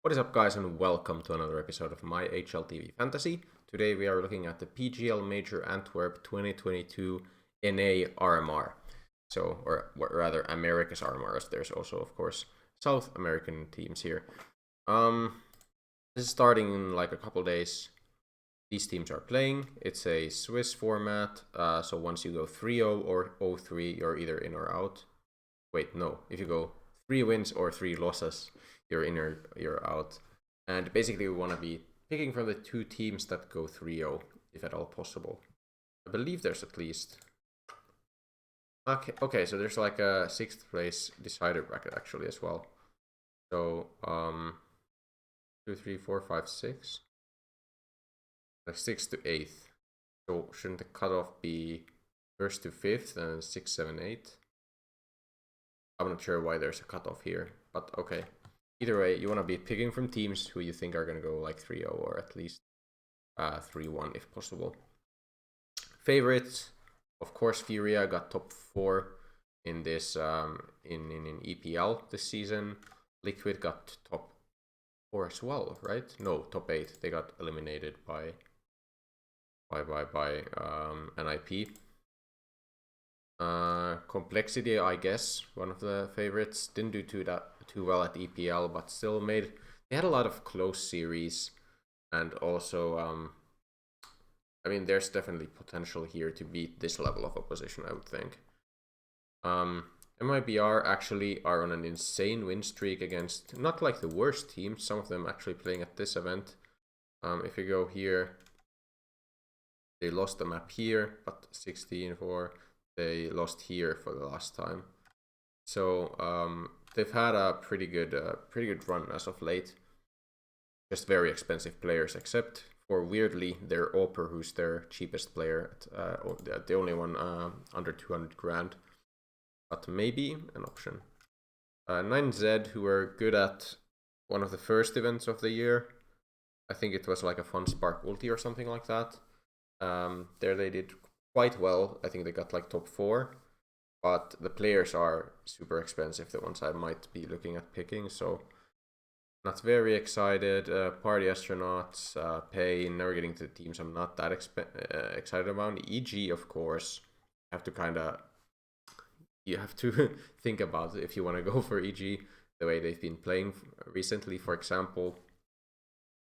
What is up, guys, and welcome to another episode of my HLTV Fantasy. Today we are looking at the PGL Major Antwerp 2022 NA RMR. So, or rather America's RMR, as there's also, of course, South American teams here. This is starting in like a couple days. These teams are playing. It's a Swiss format, so once you go 3-0 or 0-3, you're either in or out. Wait, no, if you go 3 wins or 3 losses, you're in or you're out. And basically we want to be picking from the two teams that go 3-0, if at all possible. I believe there's at least... Okay, so there's like a 6th place decider bracket actually as well. So, 2, 3, 4, 5, 6. Like 6th to 8th. So shouldn't the cutoff be 1st to 5th and 6, 7, 8? I'm not sure why there's a cutoff here, but okay. Either way, you want to be picking from teams who you think are going to go like 3-0 or at least 3-1 if possible. Favorites, of course, Furia got top 4 in this in EPL this season. Liquid got top 4 as well, right? No, top 8. They got eliminated by NIP. Complexity, I guess, one of the favorites. Didn't do too well at EPL, but still they had a lot of close series, and also I mean, there's definitely potential here to beat this level of opposition, I would think. MIBR actually are on an insane win streak against not like the worst teams, some of them actually playing at this event. If you go here, they lost the map here, but 16-4. They lost here for the last time. So they've had a pretty good run as of late. Just very expensive players, except for weirdly their Oper, who's their cheapest player, the only one under 200 grand. But maybe an option. 9Z, who were good at one of the first events of the year. I think it was like a Fun Spark ulti or something like that. There they did quite well. I think they got like top 4, but the players are super expensive, the ones I might be looking at picking, so not very excited. Party Astronauts, Pain, never getting to the teams I'm not that excited about. EG, of course, you have to think about if you want to go for EG, the way they've been playing recently. For example,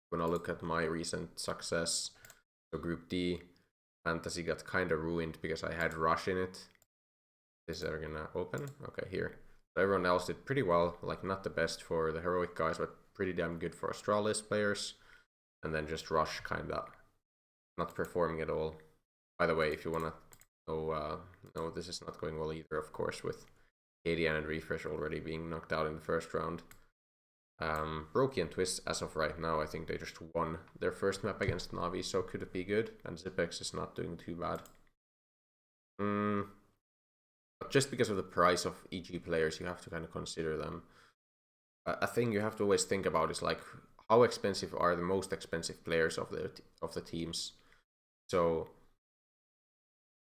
when I look at my recent success, so Group D, Fantasy got kind of ruined because I had Rush in it. Is that gonna open? Okay, here. So everyone else did pretty well, like not the best for the heroic guys, but pretty damn good for Astralis players. And then just Rush kind of not performing at all. By the way, if you want to know, no, this is not going well either, of course, with Adian and Refresh already being knocked out in the first round. Brokey and Twist, as of right now, I think they just won their first map against Navi, so could it be good? And Zipex is not doing too bad. But just because of the price of EG players, you have to kind of consider them. A thing you have to always think about is like, how expensive are the most expensive players of the teams? So,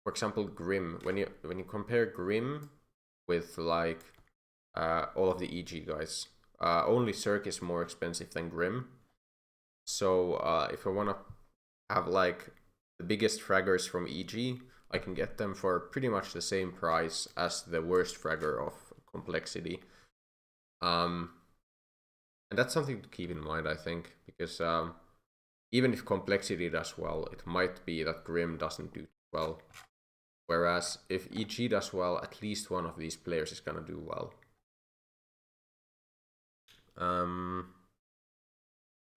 for example, Grim. When you compare Grim with like all of the EG guys, only Cirque is more expensive than Grim. So if I want to have like the biggest fraggers from EG, I can get them for pretty much the same price as the worst fragger of Complexity. And that's something to keep in mind, I think, because even if Complexity does well, it might be that Grim doesn't do well. Whereas if EG does well, at least one of these players is gonna do well.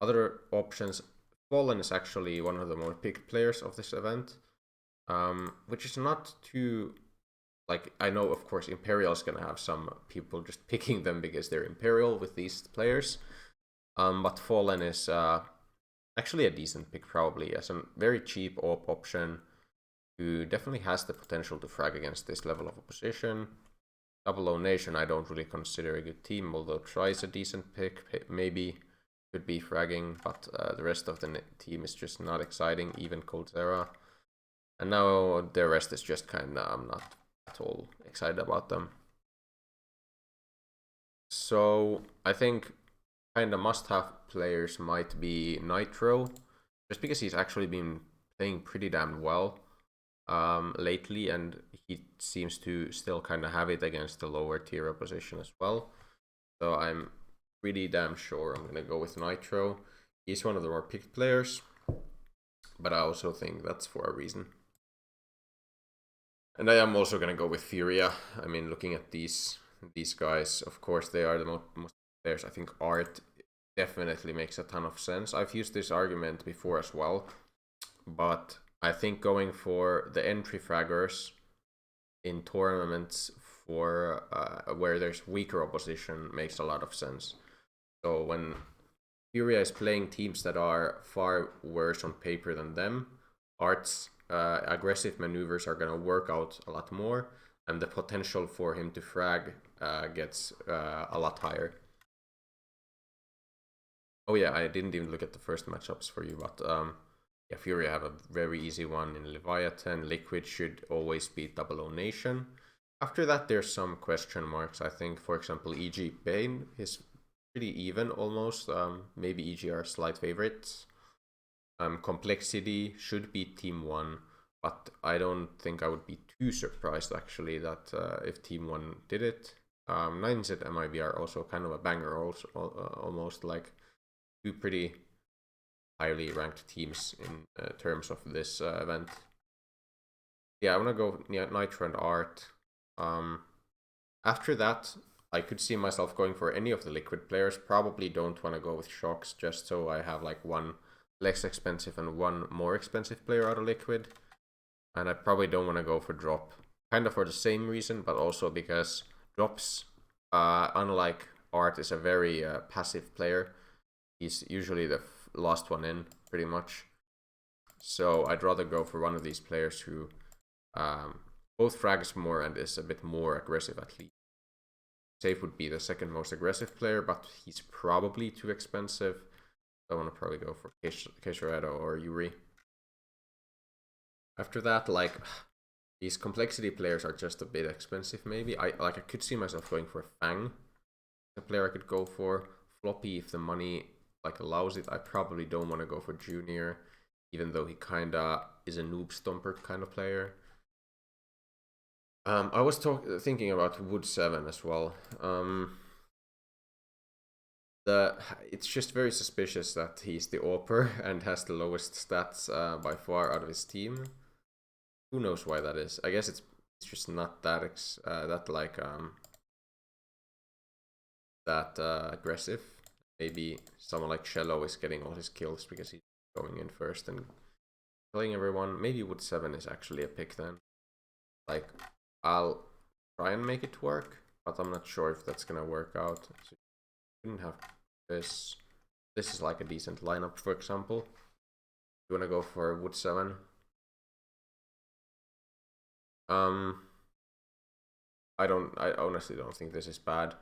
Other options, Fallen is actually one of the more picked players of this event, which is not too, like, I know of course Imperial is gonna have some people just picking them because they're Imperial with these players, but Fallen is actually a decent pick, probably as a very cheap AWP option who definitely has the potential to frag against this level of opposition. Double O Nation I don't really consider a good team, although Try's a decent pick, maybe could be fragging, but the rest of the team is just not exciting, even Coldzera. And now the rest is just kinda, I'm not at all excited about them. So I think kind of must-have players might be Nitro, just because he's actually been playing pretty damn well lately, and he seems to still kind of have it against the lower tier opposition as well. So I'm pretty damn sure I'm gonna go with Nitro. He's one of the more picked players, but I also think that's for a reason. And I am also gonna go with Furia. I mean, looking at these guys, of course they are the most players. I think Art definitely makes a ton of sense. I've used this argument before as well, but I think going for the entry fraggers in tournaments for where there's weaker opposition makes a lot of sense. So when Furia is playing teams that are far worse on paper than them, Art's aggressive maneuvers are going to work out a lot more, and the potential for him to frag gets a lot higher. Oh yeah, I didn't even look at the first matchups for you, but yeah, Furia have a very easy one in Leviathan. Liquid should always beat 00 Nation. After that, there's some question marks. I think, for example, EG Bane is pretty even almost. Maybe EG are slight favorites. Complexity should beat Team 1, but I don't think I would be too surprised actually that if Team 1 did it. 9Z MIB are also kind of a banger, also, almost like two pretty highly ranked teams in terms of this event. Yeah, I want to go Nitro and Art. After that, I could see myself going for any of the Liquid players. Probably don't want to go with Shocks, just so I have like one less expensive and one more expensive player out of Liquid. And I probably don't want to go for Drop. Kind of for the same reason, but also because Drop's, unlike Art, is a very passive player. He's usually the last one in, pretty much. So I'd rather go for one of these players who both frags more and is a bit more aggressive at least. Safe would be the second most aggressive player, but he's probably too expensive. I want to probably go for Kesharedo or Yuri. After that, like, these complexity players are just a bit expensive maybe. I could see myself going for Fang. A player I could go for. Floppy if the money like allows it. I probably don't want to go for Junior, even though he kinda is a noob stomper kind of player. I was thinking about Wood 7 as well. It's just very suspicious that he's the AWPer and has the lowest stats by far out of his team. Who knows why that is? I guess it's just not that aggressive. Maybe someone like Cello is getting all his kills because he's going in first and killing everyone. Maybe Wood 7 is actually a pick then. Like, I'll try and make it work, but I'm not sure if that's gonna work out. So you couldn't have this. This is like a decent lineup, for example. You wanna go for Wood 7? I honestly don't think this is bad.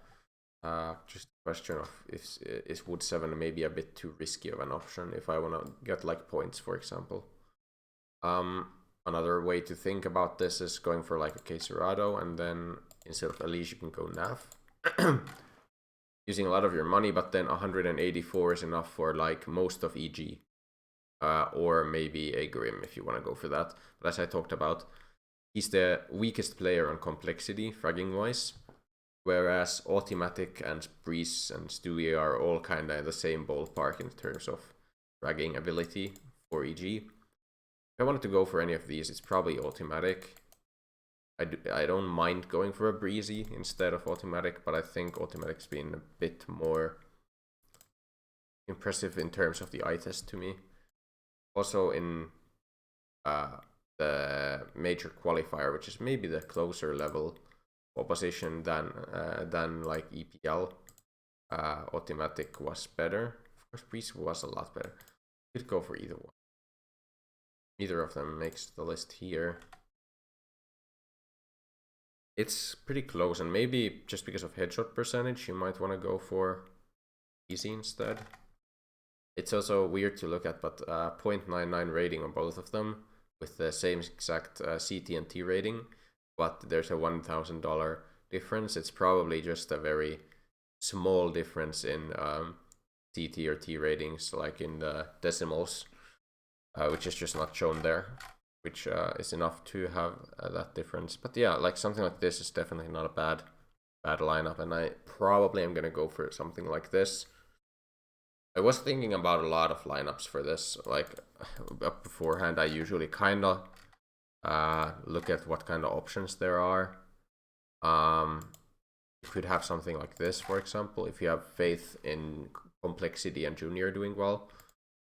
Just a question of is Wood 7 maybe a bit too risky of an option if I wanna get like points, for example. Another way to think about this is going for like a Queserado, and then instead of Elise you can go Nav. Using a lot of your money, but then 184 is enough for like most of EG. Or maybe a Grim if you want to go for that. But as I talked about, he's the weakest player on complexity, fragging wise. Whereas Automatic and Breeze and Stewie are all kind of in the same ballpark in terms of fragging ability for EG. If I wanted to go for any of these, it's probably Automatic. I don't mind going for a Breezy instead of Automatic, but I think Automatic's been a bit more impressive in terms of the eye test to me. Also in the major qualifier, which is maybe the closer level opposition than like EPL, Automatic was better. Of course, Breeze was a lot better. You could go for either one. Neither of them makes the list here. It's pretty close, and maybe just because of headshot percentage, you might want to go for easy instead. It's also weird to look at, but 0.99 rating on both of them with the same exact CT and T rating, but there's a $1,000 difference. It's probably just a very small difference in CT or T ratings like in the decimals, which is just not shown there, which is enough to have that difference. But yeah, like something like this is definitely not a bad lineup, and I probably am gonna go for something like this. I was thinking about a lot of lineups for this, like beforehand. I usually kind of look at what kind of options there are. You could have something like this, for example, if you have faith in Complexity and Junior doing well.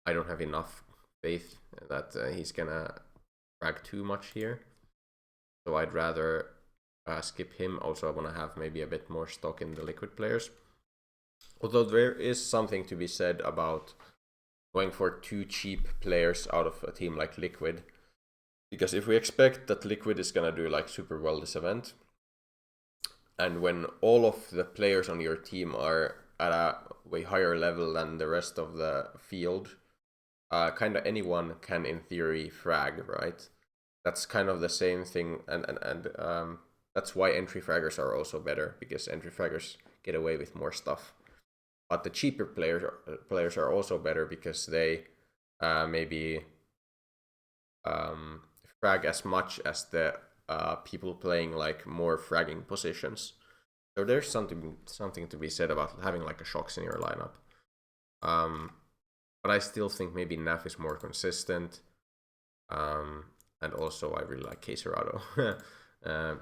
I don't have enough faith that he's gonna frag too much here, so I'd rather skip him. Also, I want to have maybe a bit more stock in the liquid players. Although there is something to be said about going for 2 cheap players out of a team like Liquid. Because if we expect that Liquid is gonna do like super well this event, and when all of the players on your team are at a way higher level than the rest of the field, kind of anyone can in theory frag, right? That's kind of the same thing, and that's why entry fraggers are also better, because entry fraggers get away with more stuff. But the cheaper players are also better because they maybe frag as much as the people playing like more fragging positions. So there's something to be said about having like a Shox in your lineup. But I still think maybe Naf is more consistent. And also I really like Caserado.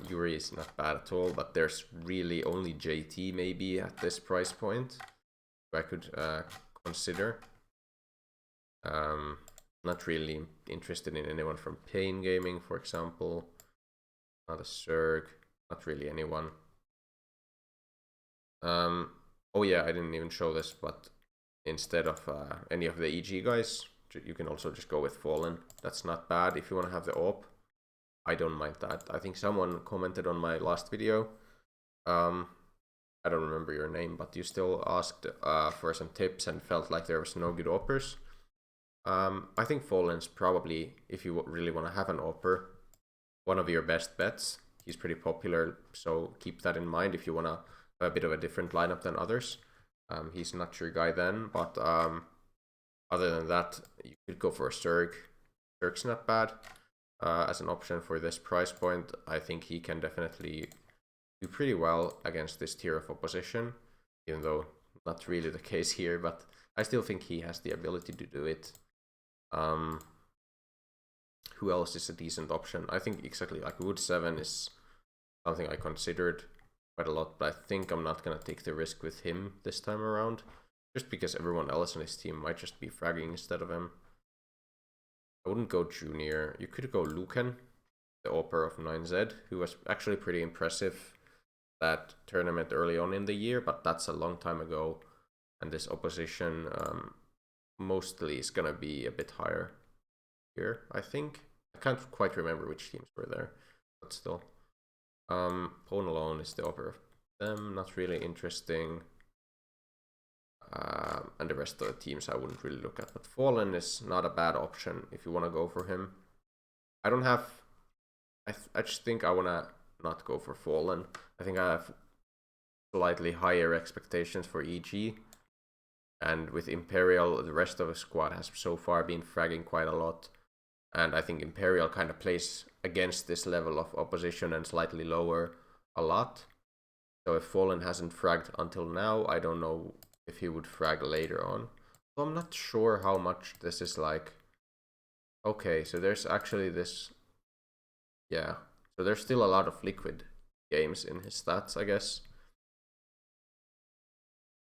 Yuri is not bad at all, but there's really only JT maybe at this price point I could consider. Not really interested in anyone from Pain Gaming, for example. Not a Zerg. Not really anyone. Oh yeah, I didn't even show this, but instead of any of the EG guys, you can also just go with Fallen. That's not bad if you want to have the AWP. I don't mind that. I think someone commented on my last video. I don't remember your name, but you still asked for some tips and felt like there was no good AWPers. I think Fallen's probably, if you really want to have an AWPer, one of your best bets. He's pretty popular, so keep that in mind if you want to have a bit of a different lineup than others. He's not your guy then, but other than that, you could go for a Zerg. Zerg's not bad as an option for this price point. I think he can definitely do pretty well against this tier of opposition, even though not really the case here, but I still think he has the ability to do it. Who else is a decent option? I think exactly like Wood 7 is something I considered quite a lot, but I think I'm not gonna take the risk with him this time around, just because everyone else on his team might just be fragging instead of him. I wouldn't go Junior. You could go Lucan, the AWPer of 9Z, who was actually pretty impressive that tournament early on in the year, but that's a long time ago, and this opposition mostly is gonna be a bit higher here, I think. I can't quite remember which teams were there, but still. Pwn alone is the AWPer of them, not really interesting. And the rest of the teams I wouldn't really look at, but Fallen is not a bad option if you want to go for him. I don't have, I just think I want to not go for Fallen. I think I have slightly higher expectations for EG, and with Imperial, the rest of the squad has so far been fragging quite a lot, and I think Imperial kind of plays against this level of opposition and slightly lower a lot. So if Fallen hasn't fragged until now, I don't know if he would frag later on. So I'm not sure how much this is like. Okay, so there's actually this, yeah, so there's still a lot of liquid games in his stats, I guess.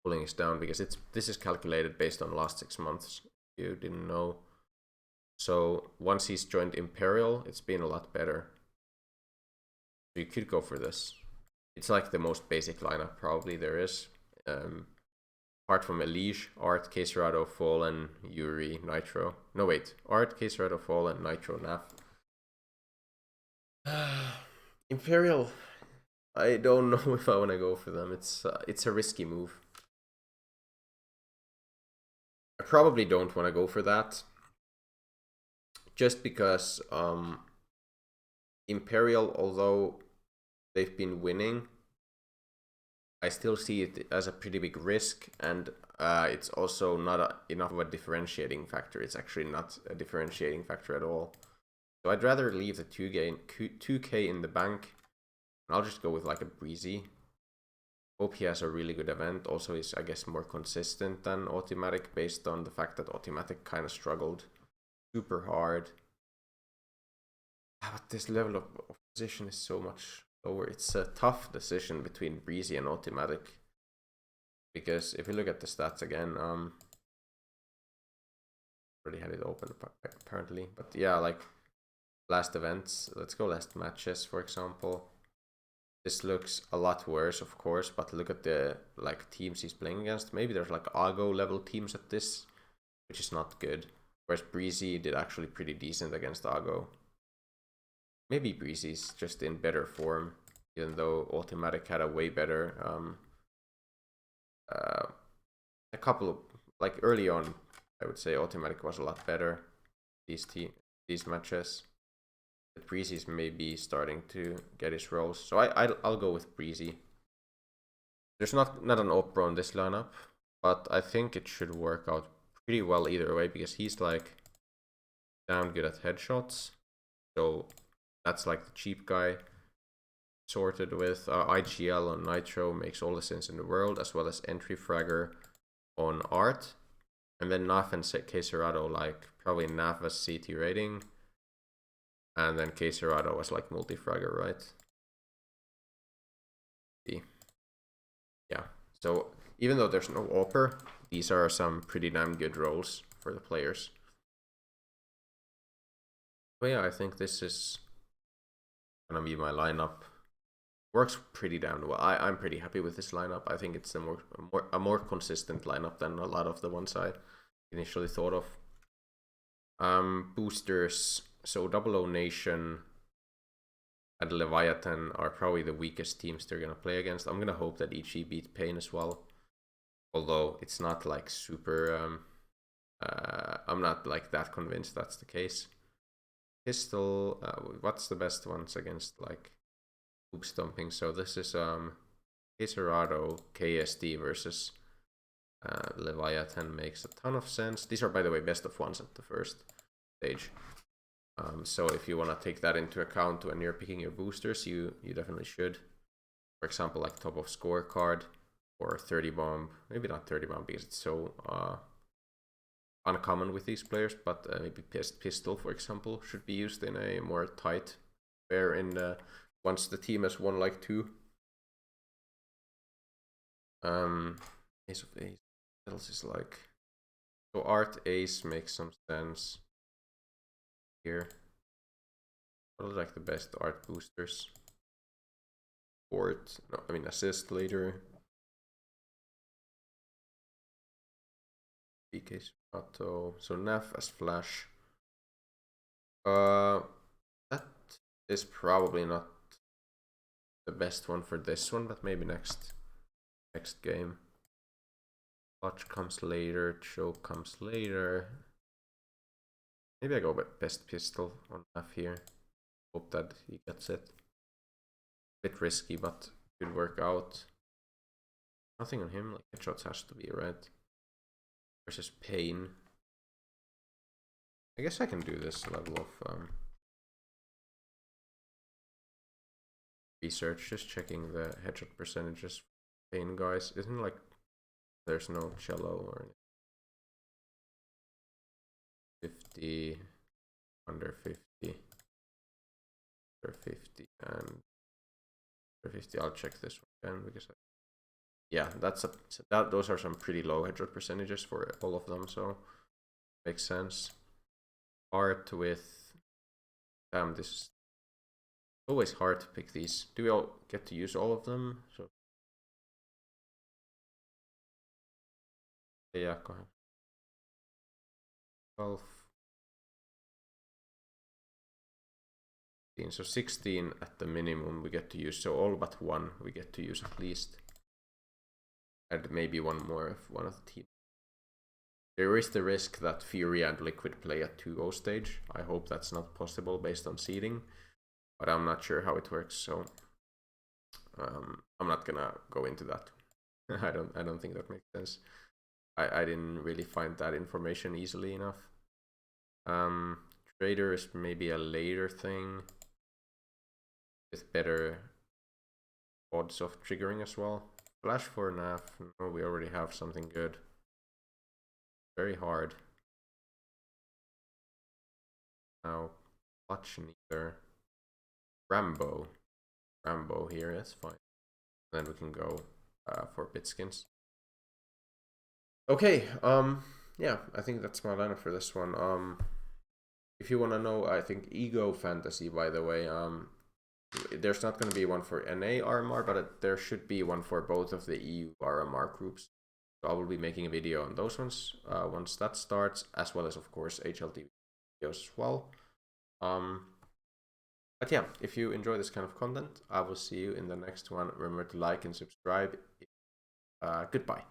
Pulling this down because this is calculated based on last 6 months, if you didn't know. So once he's joined Imperial, it's been a lot better. So you could go for this. It's like the most basic lineup probably there is. Apart from Elige, Art, Caserado, Fallen, Yuri, Nitro. No wait, Art, Caserado, Fallen, Nitro, Naf. Imperial, I don't know if I want to go for them. It's a risky move. I probably don't want to go for that, just because Imperial, although they've been winning, I still see it as a pretty big risk, and it's also not enough of a differentiating factor. It's actually not a differentiating factor at all. So I'd rather leave the 2K in the bank. I'll just go with like a Breezy. Hope he has a really good event. Also, he's, I guess, more consistent than Automatic based on the fact that Automatic kind of struggled super hard. But this level of position is so much lower. It's a tough decision between Breezy and Automatic. Because if you look at the stats again, already had it open apparently. But yeah, like last events, let's go last matches, for example. This looks a lot worse, of course, but look at the like teams he's playing against. Maybe there's like Argo level teams at this, which is not good. Whereas Breezy did actually pretty decent against Argo. Maybe Breezy's just in better form, even though Automatic had a way better a couple of like early on. I would say Automatic was a lot better these matches. But Breezy's maybe starting to get his rolls. So I'll go with Breezy. There's not an Opera on this lineup, but I think it should work out pretty well either way because he's like damn good at headshots. So that's like the cheap guy sorted with IGL on Nitro makes all the sense in the world, as well as Entry Fragger on Art. And then Naf and Queserado, like probably Naf as CT rating. And then Queserado was like multi-fragger, right? Yeah. So even though there's no Opper, these are some pretty damn good roles for the players. But yeah, I think this is gonna be my lineup. Works pretty damn well. I'm pretty happy with this lineup. I think it's a more consistent lineup than a lot of the ones I initially thought of. Boosters. So 00 Nation and Leviathan are probably the weakest teams they're gonna play against. I'm gonna hope that EG beat Pain as well. Although it's not like super I'm not like that convinced that's the case. Pistol, what's the best ones against like hoop stomping? So this is Queserado KSD versus Leviathan makes a ton of sense. These are, by the way, best of ones at the first stage. So if you want to take that into account when you're picking your boosters, you definitely should. For example, like top of scorecard or 30 bomb. Maybe not 30 bomb because it's so uncommon with these players, but maybe pistol, for example, should be used in a more tight pair in once the team has won like 2. Ace of Ace. What else is like? So Art Ace makes some sense here. What are like the best Art boosters? Fort, no, I mean assist later. PK Auto. So Naf as Flash. That is probably not the best one for this one, but maybe next game. Watch comes later, choke comes later. Maybe I go with best pistol on Naf here. Hope that he gets it. Bit risky, but could work out. Nothing on him, like headshots has to be right. Versus Pain. I guess I can do this level of research, just checking the headshot percentages. Pain guys, isn't like there's no cello or anything. 50, under 50, under 50, and under 50. I'll check this one again because yeah, those are some pretty low headshot percentages for all of them, so makes sense. Art with damn, this is always hard to pick these. Do we all get to use all of them? So yeah, go ahead. 12. So 16 at the minimum we get to use, so all but one we get to use at least. And maybe one more if one of the team. There is the risk that Fury and Liquid play at 2-0 stage. I hope that's not possible based on seeding, but I'm not sure how it works, so I'm not gonna go into that. I don't think that makes sense. I didn't really find that information easily enough. Trader is maybe a later thing with better odds of triggering as well. Flash for NAF, no, we already have something good. Very hard. Now, clutch neither. Rambo here, that's fine. Then we can go for Bitskins. Okay, yeah, I think that's my lineup for this one. If you want to know, I think Ego Fantasy, by the way, there's not going to be one for NA RMR, but there should be one for both of the EU RMR groups. So I will be making a video on those ones once that starts, as well as, of course, HLTV videos as well. But yeah, if you enjoy this kind of content, I will see you in the next one. Remember to like and subscribe. Goodbye.